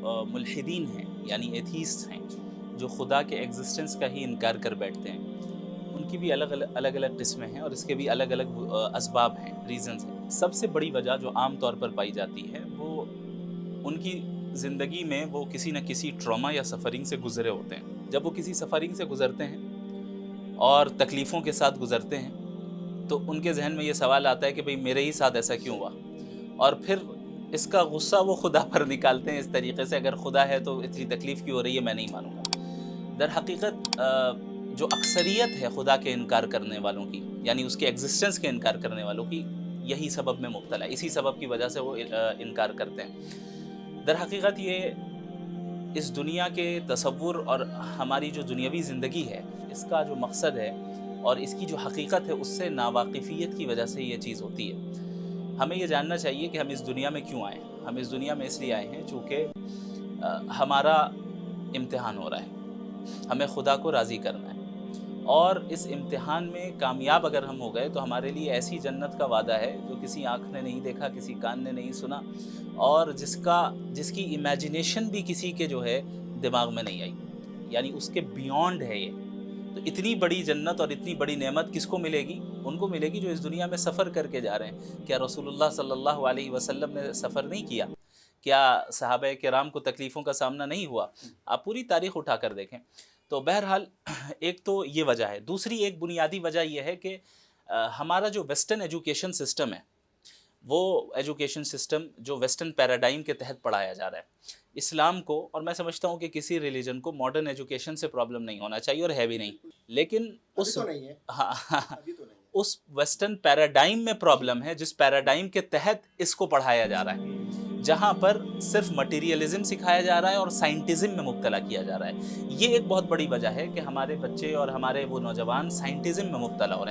ملحدین ہیں یعنی ایتھیسٹ ہیں، جو خدا کے ایگزسٹنس کا ہی انکار کر بیٹھتے ہیں، ان کی بھی الگ الگ قسمیں ہیں اور اس کے بھی الگ الگ اسباب ہیں، ریزنز ہیں۔ سب سے بڑی وجہ جو عام طور پر پائی جاتی ہے وہ ان کی زندگی میں وہ کسی نہ کسی ٹراما یا سفرنگ سے گزرے ہوتے ہیں۔ جب وہ کسی سفرنگ سے گزرتے ہیں اور تکلیفوں کے ساتھ گزرتے ہیں تو ان کے ذہن میں یہ سوال آتا ہے کہ بھئی میرے ہی ساتھ ایسا کیوں ہوا، اور پھر اس کا غصہ وہ خدا پر نکالتے ہیں اس طریقے سے، اگر خدا ہے تو اتنی تکلیف کیوں ہو رہی ہے، میں نہیں مانوں گا۔ در حقیقت جو اکثریت ہے خدا کے انکار کرنے والوں کی، یعنی اس کے ایگزسٹنس کے انکار کرنے والوں کی، یہی سبب میں مبتلا ہے، اسی سبب کی وجہ سے وہ انکار کرتے ہیں۔ در حقیقت یہ اس دنیا کے تصور اور ہماری جو دنیاوی زندگی ہے، اس کا جو مقصد ہے اور اس کی جو حقیقت ہے، اس سے ناواقفیت کی وجہ سے یہ چیز ہوتی ہے۔ ہمیں یہ جاننا چاہیے کہ ہم اس دنیا میں کیوں آئے ہیں۔ ہم اس دنیا میں اس لیے آئے ہیں چونکہ ہمارا امتحان ہو رہا ہے، ہمیں خدا کو راضی کرنا ہے، اور اس امتحان میں کامیاب اگر ہم ہو گئے تو ہمارے لیے ایسی جنت کا وعدہ ہے جو کسی آنکھ نے نہیں دیکھا، کسی کان نے نہیں سنا، اور جس کی امیجنیشن بھی کسی کے جو ہے دماغ میں نہیں آئی، یعنی اس کے بیونڈ ہے یہ۔ تو اتنی بڑی جنت اور اتنی بڑی نعمت کس کو ملے گی؟ ان کو ملے گی جو اس دنیا میں سفر کر کے جا رہے ہیں۔ کیا رسول اللہ صلی اللہ علیہ وسلم نے سفر نہیں کیا؟ کیا صحابہ کرام کو تکلیفوں کا سامنا نہیں ہوا؟ آپ پوری تاریخ اٹھا کر دیکھیں۔ تو بہرحال ایک تو یہ وجہ ہے، دوسری ایک بنیادی وجہ یہ ہے کہ ہمارا جو ویسٹرن ایجوکیشن سسٹم ہے، وہ ایجوکیشن سسٹم جو ویسٹرن پیراڈائم کے تحت پڑھایا جا رہا ہے اسلام کو، اور میں سمجھتا ہوں کہ کسی ریلیجن کو ماڈرن ایجوکیشن سے پرابلم نہیں ہونا چاہیے، اور ہے بھی نہیں، لیکن اس اس ویسٹرن پیراڈائم میں پرابلم ہے، جس پیراڈائم کے تحت اس کو پڑھایا جا رہا ہے، جہاں پر صرف مٹیریلزم سکھایا جا رہا ہے اور سائنٹزم میں مبتلا کیا جا رہا ہے۔ یہ ایک بہت بڑی وجہ ہے کہ ہمارے بچے اور ہمارے وہ نوجوان سائنٹزم میں مبتلا ہو رہے ہیں۔